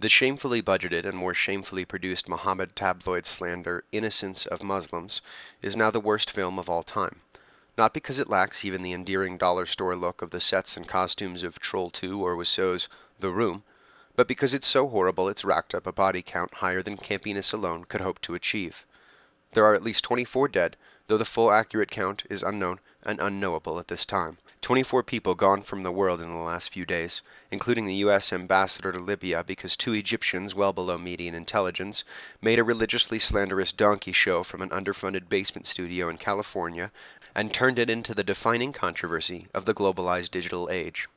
The shamefully budgeted and more shamefully produced Mohammed tabloid slander, Innocence of Muslims, is now the worst film of all time. Not because it lacks even the endearing dollar store look of the sets and costumes of Troll 2 or Wiseau's The Room, but because it's so horrible it's racked up a body count higher than campiness alone could hope to achieve. There are at least 24 dead, though the full accurate count is unknown and unknowable at this time. 24 people gone from the world in the last few days, including the U.S. ambassador to Libya because two Egyptians well below median intelligence made a religiously slanderous donkey show from an underfunded basement studio in California and turned it into the defining controversy of the globalized digital age.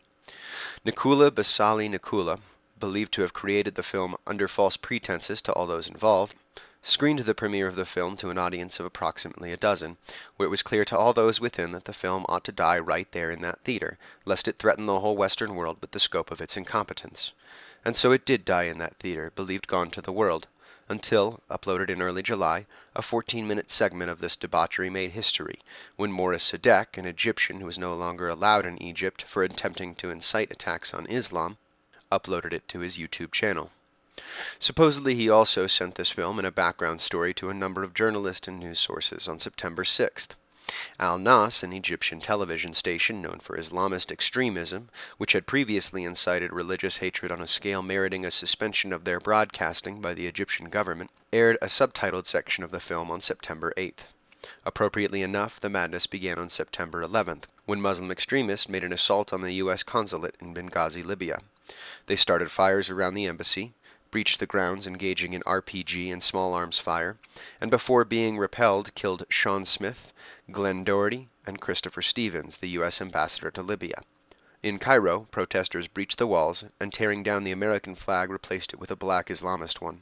Nikula Basali Nikula, believed to have created the film under false pretenses to all those involved, screened the premiere of the film to an audience of approximately a dozen, where it was clear to all those within that the film ought to die right there in that theater, lest it threaten the whole Western world with the scope of its incompetence. And so it did die in that theater, believed gone to the world, until, uploaded in early July, a 14-minute segment of this debauchery made history, when Morris Sadek, an Egyptian who was no longer allowed in Egypt for attempting to incite attacks on Islam, uploaded it to his YouTube channel. Supposedly he also sent this film and a background story to a number of journalists and news sources on September 6th. Al-Nas, an Egyptian television station known for Islamist extremism, which had previously incited religious hatred on a scale meriting a suspension of their broadcasting by the Egyptian government, aired a subtitled section of the film on September 8th. Appropriately enough, the madness began on September 11th, when Muslim extremists made an assault on the U.S. consulate in Benghazi, Libya. They started fires around the embassy, breached the grounds engaging in RPG and small arms fire, and before being repelled killed Sean Smith, Glenn Doherty, and Christopher Stevens, the U.S. ambassador to Libya. In Cairo, protesters breached the walls and tearing down the American flag replaced it with a black Islamist one.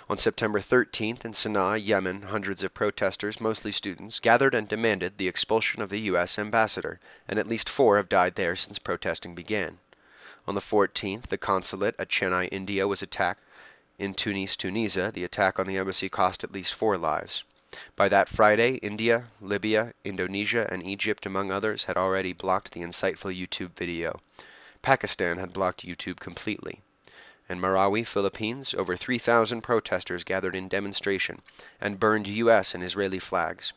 On September 13th in Sana'a, Yemen, hundreds of protesters, mostly students, gathered and demanded the expulsion of the U.S. ambassador, and at least 4 have died there since protesting began. On the 14th, the consulate at Chennai, India, was attacked. In Tunis, Tunisia, the attack on the embassy cost at least 4 lives. By that Friday, India, Libya, Indonesia, and Egypt, among others, had already blocked the insightful YouTube video. Pakistan had blocked YouTube completely. In Marawi, Philippines, over 3,000 protesters gathered in demonstration and burned U.S. and Israeli flags.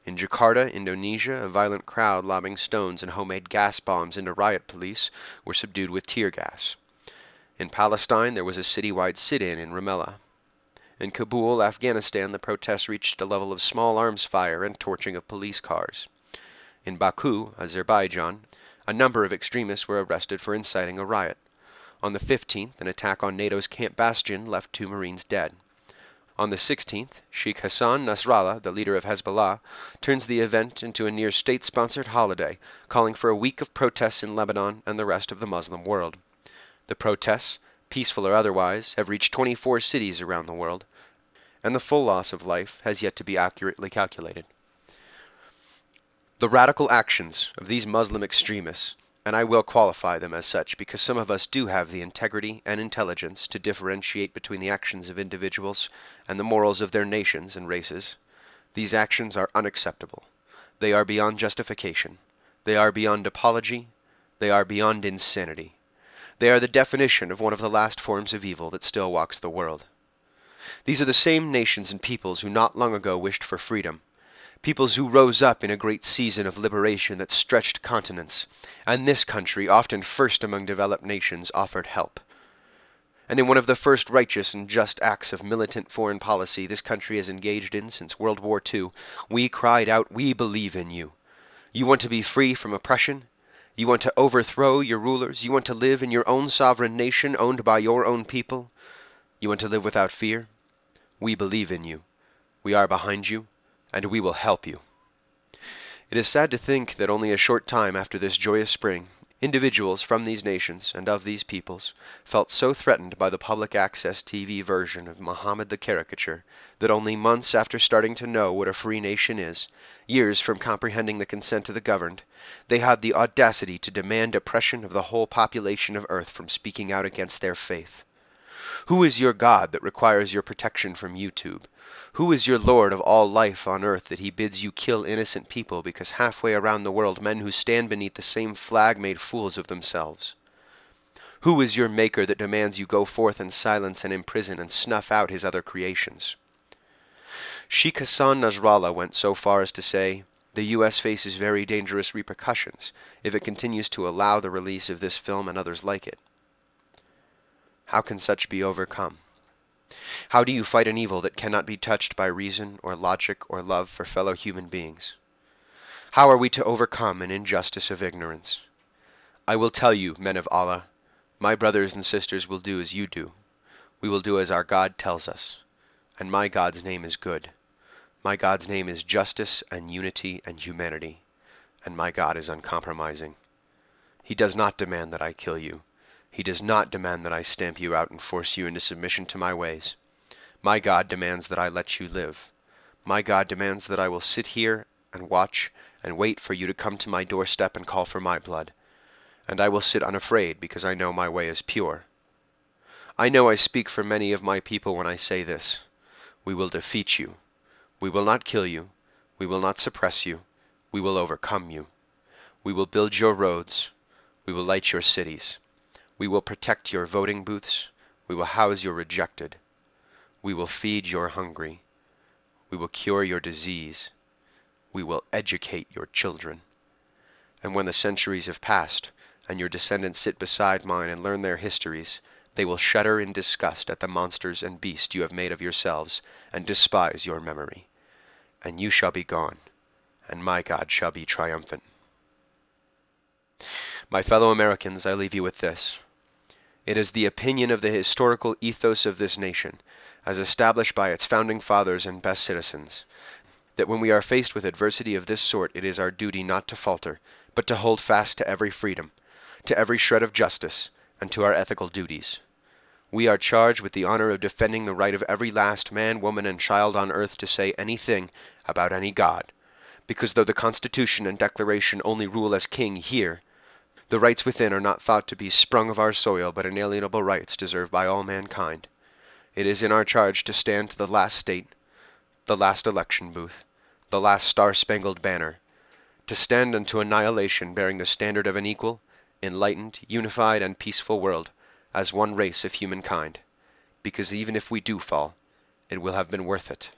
In Jakarta, Indonesia, a violent crowd lobbing stones and homemade gas bombs into riot police were subdued with tear gas. In Palestine, there was a citywide sit-in in Ramallah. In Kabul, Afghanistan, the protests reached a level of small arms fire and torching of police cars. In Baku, Azerbaijan, a number of extremists were arrested for inciting a riot. On the 15th, an attack on NATO's Camp Bastion left 2 Marines dead. On the 16th, Sheikh Hassan Nasrallah, the leader of Hezbollah, turns the event into a near state-sponsored holiday, calling for a week of protests in Lebanon and the rest of the Muslim world. The protests, peaceful or otherwise, have reached 24 cities around the world, and the full loss of life has yet to be accurately calculated. The radical actions of these Muslim extremists, and I will qualify them as such because some of us do have the integrity and intelligence to differentiate between the actions of individuals and the morals of their nations and races, these actions are unacceptable. They are beyond justification. They are beyond apology. They are beyond insanity. They are the definition of one of the last forms of evil that still walks the world. These are the same nations and peoples who not long ago wished for freedom, peoples who rose up in a great season of liberation that stretched continents, and this country, often first among developed nations, offered help. And in one of the first righteous and just acts of militant foreign policy this country has engaged in since World War II, we cried out, "We believe in you. You want to be free from oppression? You want to overthrow your rulers? You want to live in your own sovereign nation owned by your own people? You want to live without fear? We believe in you. We are behind you, and we will help you." It is sad to think that only a short time after this joyous spring, individuals from these nations and of these peoples felt so threatened by the public access TV version of Muhammad the caricature that only months after starting to know what a free nation is, years from comprehending the consent of the governed, they had the audacity to demand oppression of the whole population of Earth from speaking out against their faith. Who is your God that requires your protection from YouTube? Who is your Lord of all life on earth that he bids you kill innocent people because halfway around the world men who stand beneath the same flag made fools of themselves? Who is your Maker that demands you go forth in silence and imprison and snuff out his other creations? Sheikh Hassan Nasrallah went so far as to say, the U.S. faces very dangerous repercussions if it continues to allow the release of this film and others like it. How can such be overcome? How do you fight an evil that cannot be touched by reason or logic or love for fellow human beings? How are we to overcome an injustice of ignorance? I will tell you, men of Allah, my brothers and sisters will do as you do. We will do as our God tells us. And my God's name is good. My God's name is justice and unity and humanity. And my God is uncompromising. He does not demand that I kill you. He does not demand that I stamp you out and force you into submission to my ways. My God demands that I let you live. My God demands that I will sit here and watch and wait for you to come to my doorstep and call for my blood. And I will sit unafraid because I know my way is pure. I know I speak for many of my people when I say this. We will defeat you. We will not kill you. We will not suppress you. We will overcome you. We will build your roads. We will light your cities. We will protect your voting booths. We will house your rejected. We will feed your hungry. We will cure your disease. We will educate your children. And when the centuries have passed, and your descendants sit beside mine and learn their histories, they will shudder in disgust at the monsters and beasts you have made of yourselves, and despise your memory. And you shall be gone, and my God shall be triumphant. My fellow Americans, I leave you with this. It is the opinion of the historical ethos of this nation, as established by its founding fathers and best citizens, that when we are faced with adversity of this sort, it is our duty not to falter, but to hold fast to every freedom, to every shred of justice, and to our ethical duties. We are charged with the honor of defending the right of every last man, woman, and child on earth to say anything about any God, because though the Constitution and Declaration only rule as king here, the rights within are not thought to be sprung of our soil, but inalienable rights deserved by all mankind. It is in our charge to stand to the last state, the last election booth, the last star-spangled banner, to stand unto annihilation bearing the standard of an equal, enlightened, unified, and peaceful world, as one race of humankind, because even if we do fall, it will have been worth it.